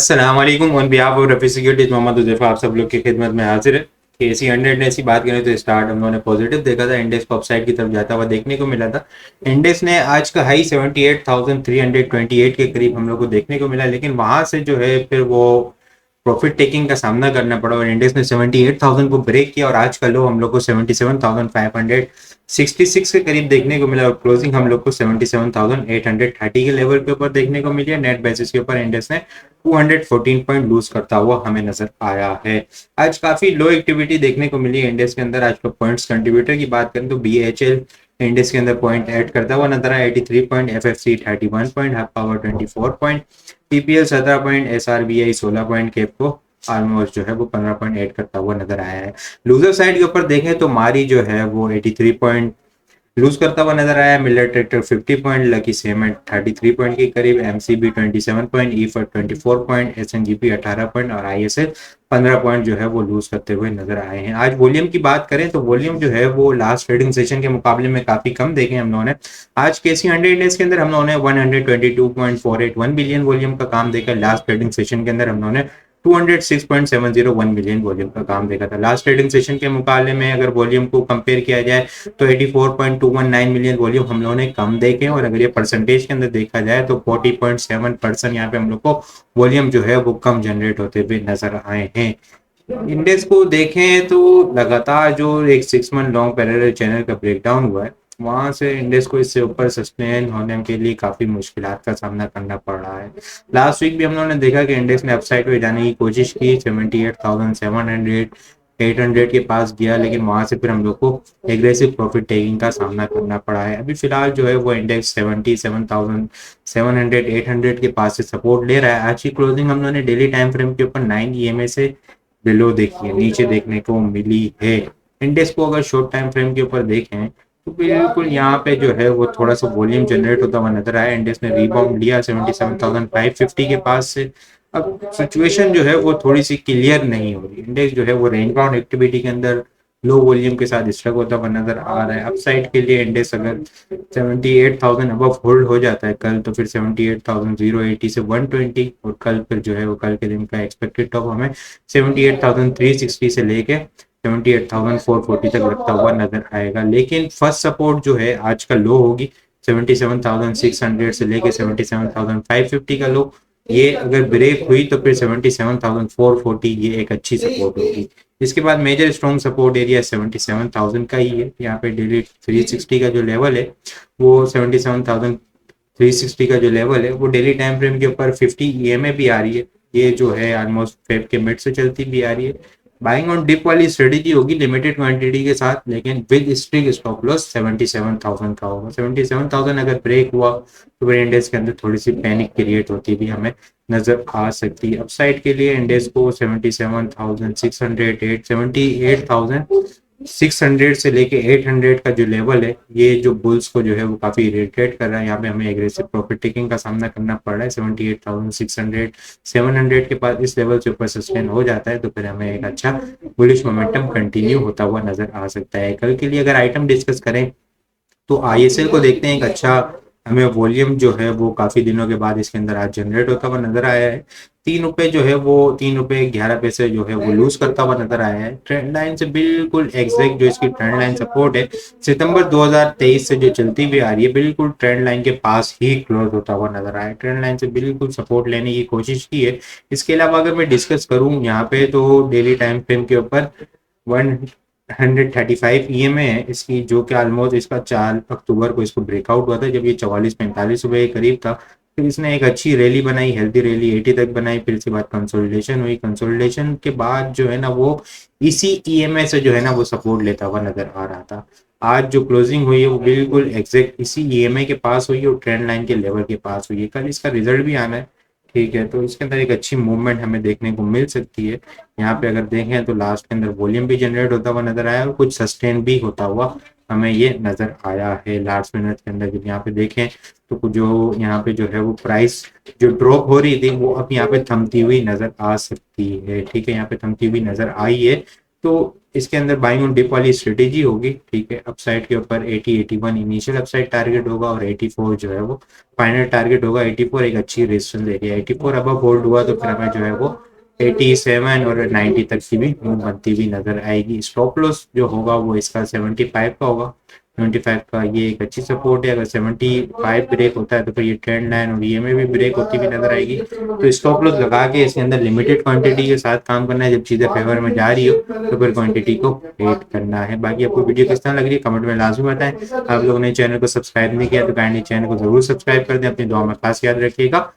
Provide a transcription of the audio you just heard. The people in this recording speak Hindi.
अस्सलाम वालेकुम on behalf of Rafi securities Mohammad Huzaifa आप सब लोग की खिदमत में हाजिर है। केसी 100 ने ऐसी बात करें तो स्टार्ट हम लोगों ने पॉजिटिव देखा था, इंडेक्स को अपसाइड की तरफ जाता हुआ देखने को मिला था। इंडेक्स ने आज का हाई 78,328 के करीब हम लोग को देखने को मिला, लेकिन वहां से जो है फिर वो प्रॉफिट टेकिंग का सामना करना पड़ा और इंडेक्स ने 78,000 को ब्रेक किया और आज का लो हम लोग को 77,566 के करीब देखने को मिला और क्लोजिंग हम लोग को 77,830 के लेवल के ऊपर देखने को मिली है। नेट बेसिस के ऊपर इंडेक्स ने 214 पॉइंट लूज करता हुआ हमें नजर आया है। आज काफी लो एक्टिविटी देखने को मिली है इंडेक्स के अंदर। आज का पॉइंट्स कंट्रीब्यूटर की बात करें तो बीएचएल इंडेक्स के अंदर पॉइंट ऐड करता हुआ नजर आया 83 point, FFC 31 point, Hub Power 24 point, PPL 17 point, SRBI 16 point, KAPCO almost जो है वो 15 पॉइंट ऐड करता हुआ नजर आया है। लूजर साइड के ऊपर देखें तो मारी जो है वो 83 पॉइंट लूज करता हुआ नजर आया, Miller tractor 50 point, lucky cement 33 point के करीब, एमसीबी 27 पॉइंट, ईफर 24 पॉइंट, एसएनजीपी 18 पॉइंट और आईएसएल 15 पॉइंट जो है वो लूज करते हुए नजर आए हैं। आज वॉल्यूम की बात करें तो वॉल्यूम जो है वो लास्ट ट्रेडिंग सेशन के मुकाबले में काफी कम देखे हम लोगों ने। आज केसी 100 इंडेक्स के अंदर हम लोगों ने 122.481 बिलियन वॉल्यूम का काम देखा। लास्ट ट्रेडिंग सेशन के अंदर हम लोगों ने 206.701 मिलियन वॉल्यूम का काम देखा था। लास्ट ट्रेडिंग सेशन के मुकाबले में अगर वॉल्यूम को कंपेयर किया जाए तो 84.219 मिलियन वॉल्यूम हम लोगों ने कम देखे और अगर ये परसेंटेज के अंदर देखा जाए तो 40.7% यहाँ पे हम लोग को वॉल्यूम जो है वो कम जनरेट होते हुए नजर आए हैं। इंडेक्स को देखें तो लगातार जो एक 6 मंथ लॉन्ग पैरेलल चैनल का ब्रेकडाउन हुआ है वहां से इंडेक्स को इससे ऊपर सस्टेन होने के लिए काफी मुश्किलात का सामना करना पड़ रहा है। लास्ट वीक भी हम लोगों ने देखा कि इंडेक्स ने अपसाइड में जाने की कोशिश की, 78,700 800 के पास गया, लेकिन वहां से फिर हम लोग को एग्रेसिव प्रॉफिट टेकिंग का सामना करना पड़ा है। अभी फिलहाल जो है वो इंडेक्स 77,700 800 के पास से सपोर्ट ले रहा है। आज की क्लोजिंग हम लोगों ने डेली टाइम फ्रेम के ऊपर 9 ईएमए से बिलो देखिए नीचे देखने को मिली है। इंडेक्स को अगर शॉर्ट टाइम फ्रेम के ऊपर देखें तो बिल्कुल यहाँ पे जो है वो थोड़ा सा वॉल्यूम जनरेट होता हुआ नजर आया। इंडेक्स ने रिबाउंड लिया 77,550 के पास से। अब सिचुएशन जो है वो थोड़ी सी क्लियर नहीं हो रही। इंडेक्स जो है वो रेंज बाउंड एक्टिविटी के अंदर लो वॉल्यूम के साथ स्ट्रक होता हुआ नजर आ रहा है। अपसाइड के लिए इंडेक्स अगर 78,000 अबव होल्ड हो जाता है कल तो फिर 78,080 से 120 और कल फिर जो है वो कल के दिन का एक्सपेक्टेड टॉप हमें 78,360 से लेके 78,440 तक लगता हुआ नजर आएगा। लेकिन फर्स्ट सपोर्ट जो है आज का लो होगी 77,600 से लेके 77,550 का लो। ये अगर ब्रेक हुई तो फिर 77,440 ये एक अच्छी सपोर्ट होगी। इसके बाद मेजर स्ट्रॉन्ग सपोर्ट एरिया 77,000 का ही है। यहाँ पे डेली 360 का जो लेवल है वो 77,360 का जो लेवल है वो डेली टाइम फ्रेम के ऊपर 50 ईएमए भी आ रही है। ये जो है ऑलमोस्ट फेब के मिड से चलती भी आ रही है। बाइंग ऑन डिप वाली स्ट्रेटेजी होगी लिमिटेड क्वांटिटी के साथ, लेकिन विद स्ट्रिक स्टॉप लॉस 77,000 का होगा। 77,000 अगर ब्रेक हुआ तो फिर इंडेक्स के अंदर थोड़ी सी पैनिक क्रिएट होती भी हमें नजर आ सकती है। अपसाइड के लिए इंडेक्स को 77,600 78,600 से लेके 800 का जो लेवल है ये जो बुल्स को जो है वो काफी इरिटेट कर रहा है। यहाँ पे हमें एग्रेसिव प्रॉफिट टेकिंग का सामना करना पड़ रहा है। 78,600 700 के पास इस लेवल से ऊपर सस्टेन हो जाता है तो फिर हमें एक अच्छा बुलिश मोमेंटम कंटिन्यू होता हुआ नजर आ सकता है। कल के लिए अगर आइटम डिस्कस करें तो आईएसएल को देखते हैं एक अच्छा हमें वॉल्यूम जो है वो काफी दिनों के बाद इसके अंदर आज जनरेट होता हुआ नजर आया है। 3 रुपए जो है वो 3 रुपए 11 पैसे जो है वो लूज करता हुआ नजर आया है। ट्रेंड लाइन से बिल्कुल एग्जैक्ट जो इसकी ट्रेंड लाइन सपोर्ट है सितंबर 2023 से जो चलती हुई आ रही है बिल्कुल ट्रेंड लाइन के पास ही क्लोज होता हुआ नजर आया है। ट्रेंड लाइन से बिल्कुल सपोर्ट लेने की कोशिश की है। इसके अलावा अगर मैं डिस्कस करूं यहाँ पे तो डेली टाइम फ्रेम के ऊपर 135 ईएमए है इसकी, जो कि ऑलमोस्ट इसका 4 अक्टूबर को इसको ब्रेकआउट हुआ था जब ये 44-45 रुपए के करीब था। फिर इसने एक अच्छी रैली बनाई, हेल्दी रैली 80 तक बनाई, फिर इसके बाद कंसोलिडेशन हुई। कंसोलिडेशन के बाद जो है ना वो इसी ईएमए से जो है ना वो सपोर्ट लेता हुआ नजर आ रहा था। आज जो क्लोजिंग हुई है वो बिल्कुल एग्जैक्ट इसी ईएमए के पास हुई है और ट्रेंड लाइन के लेवल के पास हुई है। कल इसका रिजल्ट भी आना है, ठीक है, तो इसके अंदर एक अच्छी मूवमेंट हमें देखने को मिल सकती है। यहाँ पे अगर देखें तो लास्ट के अंदर वॉल्यूम भी जनरेट होता हुआ नजर आया और कुछ सस्टेन भी होता हुआ हमें ये नजर आया है। लास्ट मिनट के अंदर जब यहाँ पे देखें तो कुछ जो यहाँ पे जो है वो प्राइस जो ड्रॉप हो रही थी वो अब यहाँ पे थमती हुई नजर आ सकती है। ठीक है, यहाँ पे थमती हुई नजर आई है तो इसके अंदर बाइंग ऑन डिप वाली स्ट्रेटेजी होगी, ठीक है। अपसाइड के ऊपर 80 81 इनिशियल अपसाइड टारगेट होगा और 84 जो है वो फाइनल टारगेट होगा। 84 एक अच्छी रेजिस्टेंस एरिया, 84 अब होल्ड हुआ तो फिर हमें जो है वो 87 और 90 तक की भी मूव बनती हुई नजर आएगी। स्टॉप लॉस जो होगा वो इसका 75 का होगा। 75 का ये एक अच्छी सपोर्ट है। अगर 75 ब्रेक होता है तो फिर ये ट्रेंड लाइन और ये में भी ब्रेक होती हुई नजर आएगी। तो स्टॉप लॉस लगा के इसके अंदर लिमिटेड क्वांटिटी के साथ काम करना है। जब चीजें फेवर में जा रही हो तो फिर क्वांटिटी को वेट करना है। बाकी आपको वीडियो किस तरह लग रही है कमेंट में लाजमी बताएं। आप लोगों ने चैनल को सब्सक्राइब नहीं किया तो काइंडली चैनल को जरूर सब्सक्राइब कर दें। अपनी दुआ में खास याद रखिएगा।